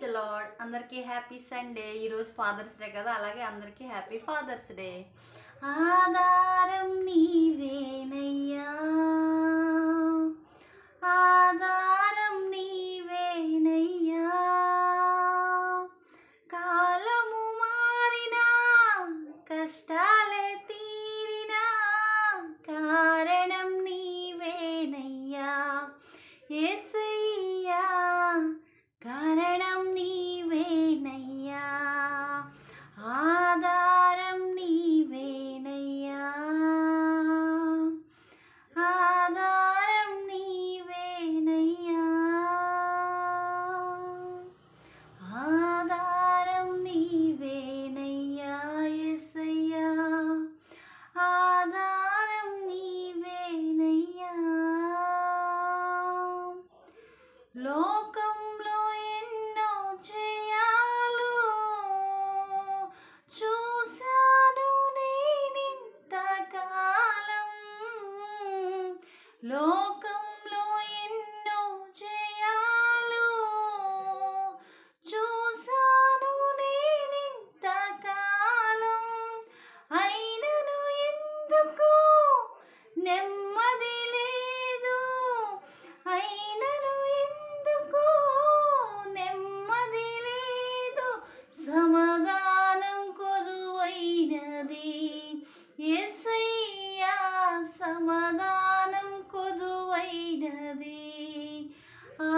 The lord. అందరికీ happy Sunday. ఈరోజు fathers day కదా, అలాగే అందరికీ హ్యాపీ ఫాదర్స్ డే. ఆధారం నీవేనయ్యా, ఆధారం నీవేనయ్యా. కాలము మారినా, కష్టాలే తీరినా, కారణం నీవేనయ్యా యేసయ్యా, కారణం నీవేనయ్యా, ఆధారం నీవేనయ్యా, ఆధారం నీవేనయ్యా, ఆధారం నీవేనయ్యా యేసయ్యా, ఆధారం నీవేనయ్యా. లోకంలో ఎన్నో జయాలు చూశాను నేనింతకాలం, లోకంలో ఎన్నో జయాలు చూశాను నేనింతకాలం, అయినను ఎందుకు నెమ్మది లేదు, అయినను ఎందుకు నెమ్మది లేదు, సమాధానం కొదువైనది యేసయ్యా, సమాధానం కొదువైనది,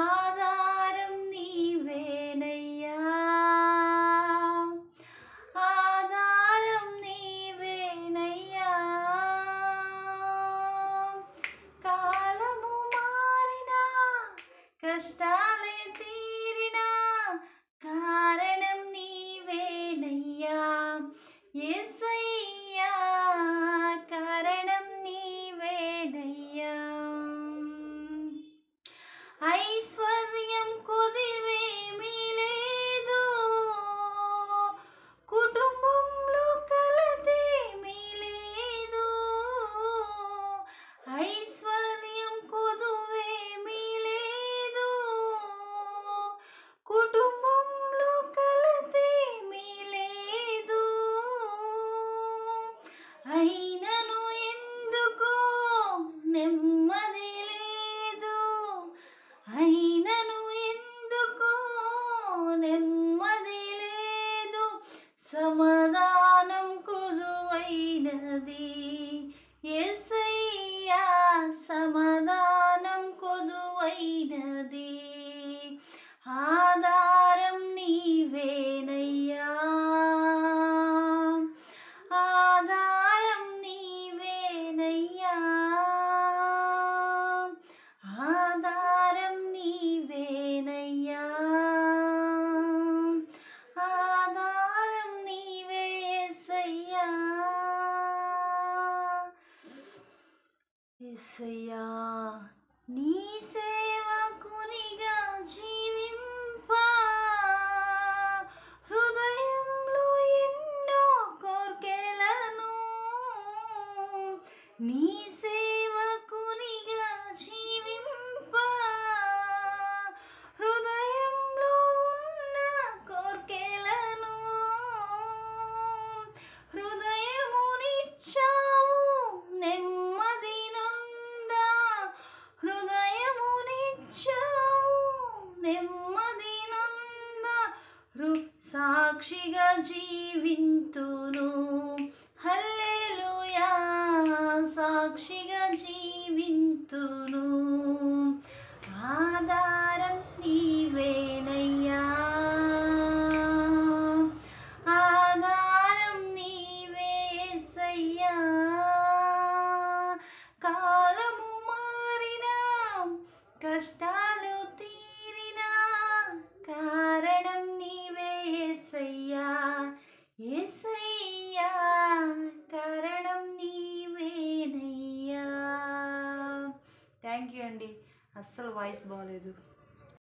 ఆధారం నీవేనయ్యా, ఆధారం నీవేనయ్యా. కాలము మారినా, కష్టాలే తీరినా, కారణం నీవేనయ్యా యేసయ్యా, కారణం నీవేనయ్యా. ఐశ్వర్యం కొదివేమీ లేదు, కుటుంబంలో కలతేమీ లేదు, ఐశ్వర్యం కొదువేమీ లేదు, కుటుంబంలో కలతేమీ లేదు, అయినను ఎందుకో నెమ్మది లేదు, అయినను ఎందుకో నెమ్మది లేదు, సమాధానం కొదువైనది యేసయ్యా, సమాధానం కొదువైనది, ఆధారం నీవేనయ్యా, ఆధారం నీవేనయ్యా, ఆధారం నీవేనయ్యా, ఆధారం నీవే యేసయ్యా, యేసయ్యా. నీ సేవకునిగా జీవింప హృదయంలో ఎన్నో కోర్కెలను, నీ సేవకునిగా జీవింప హృదయంలో ఉన్న కోర్కెలను, హృదయమునిచ్చావు నెమ్మది నొందా, హృదయమునిచ్చావు నెమ్మది నొందా, సాక్షిగా జీవింతును, హల్లెలూయా, సాక్షిగా జీవింతును, ఆధారం నీవేనయ్యా, ఆధారం నీవే యేసయ్యా. కాలము మారినా, కష్టాలు తీరినా, కారణం నీవే యేసయ్యా, యేసయ్యా, కారణం నీవేనయ్యా. థ్యాంక్ యూ అండి. అస్సలు వాయిస్ బాగలేదు.